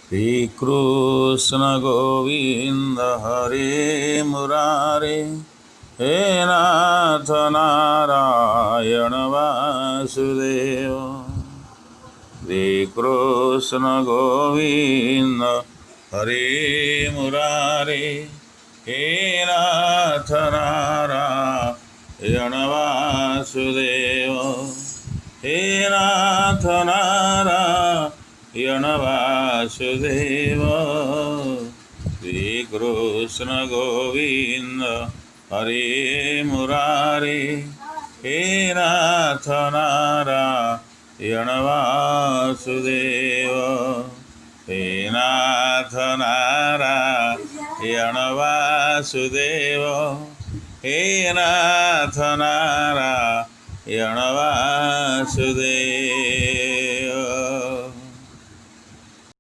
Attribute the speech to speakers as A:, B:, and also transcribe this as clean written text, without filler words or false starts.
A: श्रीकृष्ण गोविंद हरे मुरारे, हे नाथ नारायण वासुदेव। श्रीकृष्ण गोविंद हरे मुरारे, हे नाथ नारायण वासुदेव। हे नाथ नारायण वासुदेव। श्रीकृष्ण गोविंद हरे मुरारे, हे नाथ नारायण वासुदेव। हे नाथ नारायण वासुदेव। हे नाथ नारायण वासुदेव।